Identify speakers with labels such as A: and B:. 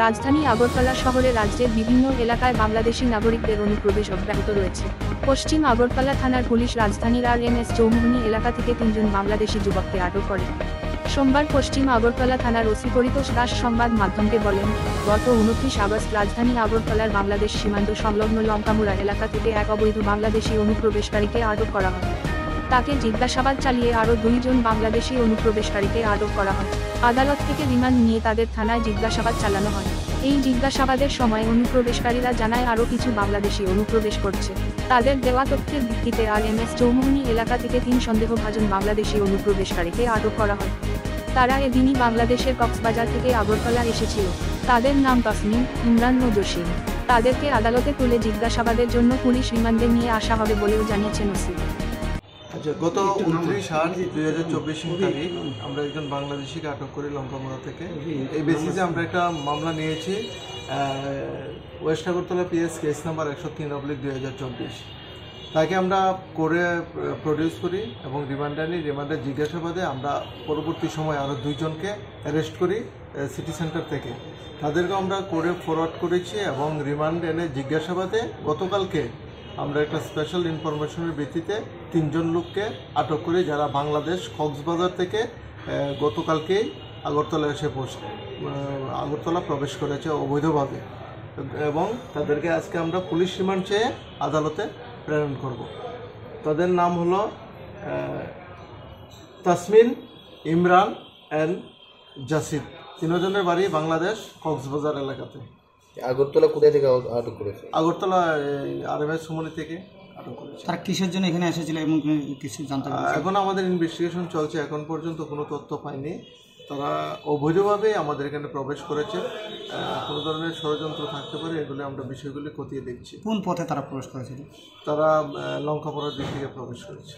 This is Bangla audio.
A: রাজধানী আগরতলা শহরে রাজ্যের বিভিন্ন এলাকায় বাংলাদেশি নাগরিকদের অনুপ্রবেশ অব্যাহত রয়েছে। পশ্চিম আগরতলা থানার পুলিশ রাজধানীর RMS চৌমুহনী এলাকা থেকে 3 জন বাংলাদেশি যুবককে আটক করে। সোমবার পশ্চিম আগরতলা থানার ওসি পরিতোষ দাস সংবাদ মাধ্যমকে বলেন, গত 29 আগস্ট রাজধানী আগরতলার বাংলাদেশ সীমান্ত সংলগ্ন লঙ্কামুড়া এলাকা থেকে এক অবৈধ বাংলাদেশি অনুপ্রবেশকারীকে আটক করা হয়। তাকে জিজ্ঞাসাবাদ চালিয়ে আরও 2 জন বাংলাদেশি অনুপ্রবেশকারীকে আটক করা হয়। আদালত থেকে রিমান্ড নিয়ে তাদের থানায় জিজ্ঞাসাবাদ চালানো হয়। এই জিজ্ঞাসাবাদের সময় অনুপ্রবেশকারীরা জানায় আরও কিছু বাংলাদেশি অনুপ্রবেশ করছে। তাদের দেওয়া তথ্যের ভিত্তিতে RMS চৌমুহনী এলাকা থেকে 3 সন্দেহভাজন বাংলাদেশি অনুপ্রবেশকারীকে আটক করা হয়। তারা এদিনই বাংলাদেশের কক্সবাজার থেকে আগরতলা এসেছিল। তাদের নাম তাসমিন, ইমরান ও জসিম। তাদেরকে আদালতে তুলে জিজ্ঞাসাবাদের জন্য পুলিশ রিমান্ডে নিয়ে আসা হবে বলেও জানিয়েছেন ওসি।
B: গত 29/8/2024 তারিখ আমরা একজন বাংলাদেশিকে আটক করি লঙ্কামুড়া থেকে। এই বেসিসে আমরা একটা মামলা নিয়েছি West Agartala PS case number 103/2024। তাকে আমরা করে প্রডিউস করি এবং রিমান্ডে নিই। রিমান্ডের জিজ্ঞাসাবাদে আমরা পরবর্তী সময় আরও 2 জনকে অ্যারেস্ট করি সিটি সেন্টার থেকে। তাদেরকে আমরা করে ফরওয়ার্ড করেছি এবং রিমান্ড এনে জিজ্ঞাসাবাদে গতকালকে আমরা একটা স্পেশাল ইনফরমেশনের ভিত্তিতে 3 জন লোককে আটক করি, যারা বাংলাদেশ কক্সবাজার থেকে গতকালকেই আগরতলা প্রবেশ করেছে অবৈধভাবে, এবং তাদেরকে আজকে আমরা পুলিশ রিমান্ড চেয়ে আদালতে প্রেরণ করব। তাদের নাম হলো তাসমিন, ইমরান অ্যান্ড জাসিদ। 3 জনের বাড়ি বাংলাদেশ কক্সবাজার এলাকাতে।
C: আগরতলা কোথায় থেকে আটক করেছে?
B: আগরতলা RMS চৌমুহনী থেকে আটক করেছে।
D: তারা কিসের জন্য এখানে এসেছিল এবং কিছু জানতে পারছেন?
B: এখন আমাদের ইনভেস্টিগেশন চলছে, এখন পর্যন্ত কোনো তথ্য পাইনি। তারা অবৈধভাবে আমাদের এখানে প্রবেশ করেছে। কোনো ধরনের ষড়যন্ত্র থাকতে পারে, এগুলো আমরা বিষয়গুলি খতিয়ে দেখছি।
D: কোন পথে তারা প্রবেশ করেছিল?
B: তারা লঙ্কাপুরার দিক থেকে প্রবেশ করেছে।